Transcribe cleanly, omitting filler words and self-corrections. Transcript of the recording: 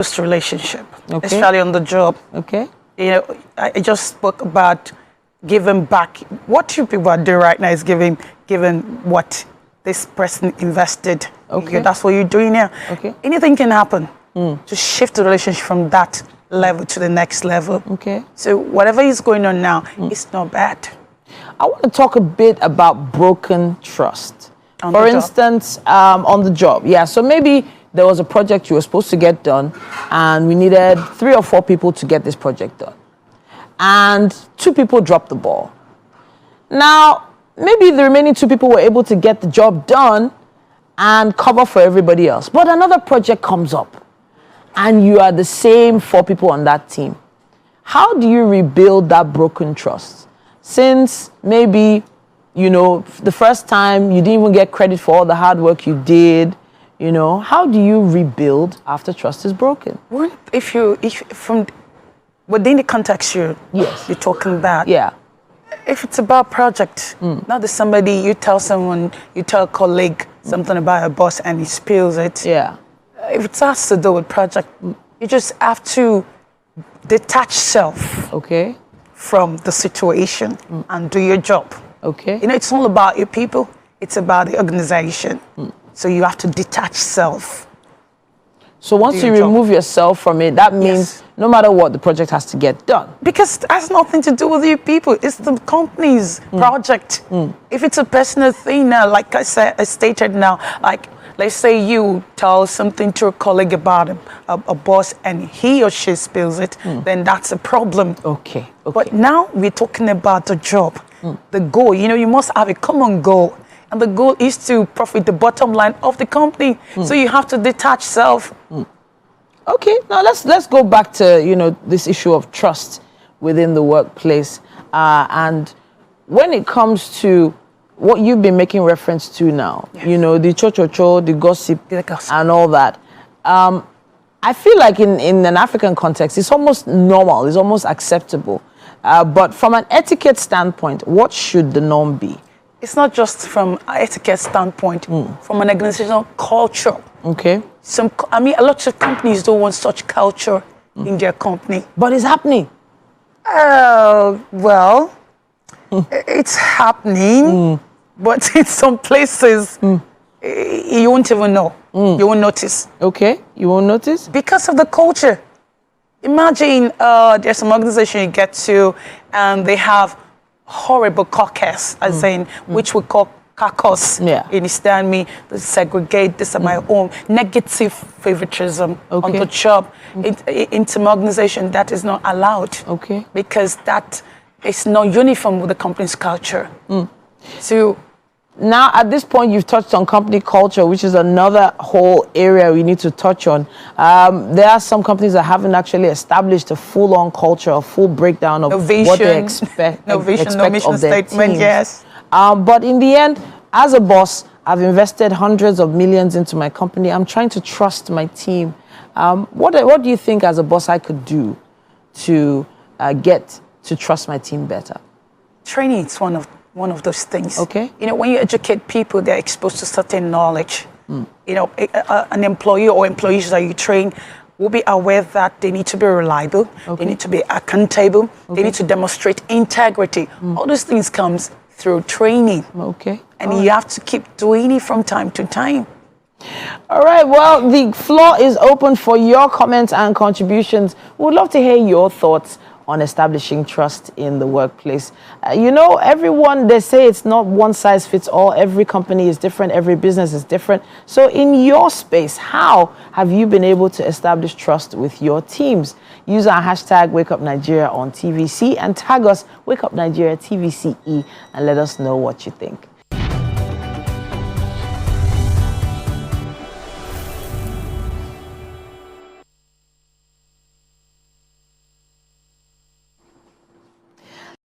Just relationship, Okay. especially on the job. Okay. You know, I just spoke about giving back. What you people are doing right now is giving what this person invested. Okay. That's what you're doing now. Okay. Anything can happen to shift the relationship from that level to the next level. Okay. So whatever is going on now, it's not bad. I want to talk a bit about broken trust. On For the job. instance, on the job. Yeah, so maybe there was a project you were supposed to get done, and we needed 3 or 4 people to get this project done. And 2 people dropped the ball. Now, maybe the remaining 2 people were able to get the job done and cover for everybody else. But another project comes up, and you are the same 4 people on that team. How do you rebuild that broken trust? Since maybe, you know, the first time you didn't even get credit for all the hard work you did, you know, how do you rebuild after trust is broken? Well, if from within the context you're talking about, Yeah. if it's about project, not that somebody you tell a colleague something about a boss and he spills it. Yeah. If it has to do with project, you just have to detach self Okay. from the situation and do your job. Okay. You know, it's all about your people. It's about the organization. So you have to detach self. So once Do you your job. remove yourself from it, that means no matter what, the project has to get done. Because it has nothing to do with you people. It's the company's project. If it's a personal thing now, like I stated now, like let's say you tell something to a colleague about a boss and he or she spills it, then that's a problem. Okay. Okay. But now we're talking about the job, the goal. You know, you must have a common goal. And the goal is to profit the bottom line of the company. So you have to detach self. Okay, now let's go back to, you know, this issue of trust within the workplace. And when it comes to what you've been making reference to now, you know, the cho-cho-cho, the gossip, and all that, I feel like in an African context, it's almost normal, it's almost acceptable. But from an etiquette standpoint, what should the norm be? It's not just from an etiquette standpoint, from an organizational culture. Okay. A lot of companies don't want such culture in their company. But it's happening. Well, it's happening, but in some places, you won't even know. You won't notice. Okay, you won't notice? Because of the culture. Imagine there's some organization you get to, and they have horrible caucus, as in which we call caucus. Yeah. You understand me? They segregate this at my own negative favoritism on the job. In some organization that is not allowed. Okay. Because that is not uniform with the company's culture. So now, at this point, you've touched on company culture, which is another whole area we need to touch on. There are some companies that haven't actually established a full-on culture, a full breakdown of what they expect no vision, no of mission their statement, teams. yes. But in the end, as a boss, I've invested hundreds of millions into my company. I'm trying to trust my team. What do you think, as a boss, I could do to get to trust my team better? Training is one of those things. Okay. You know, when you educate people, they're exposed to certain knowledge. You know, an employee or employees that you train will be aware that they need to be reliable, they need to be accountable, they need to demonstrate integrity. All those things comes through training. Okay. And you have to keep doing it from time to time. All right, well, the floor is open for your comments and contributions. We'd love to hear your thoughts on establishing trust in the workplace. You know, everyone, they say it's not one size fits all. Every company is different. Every business is different. So in your space, how have you been able to establish trust with your teams? Use our hashtag Wake Up Nigeria on TVC and tag us Wake Up Nigeria TVCE and let us know what you think.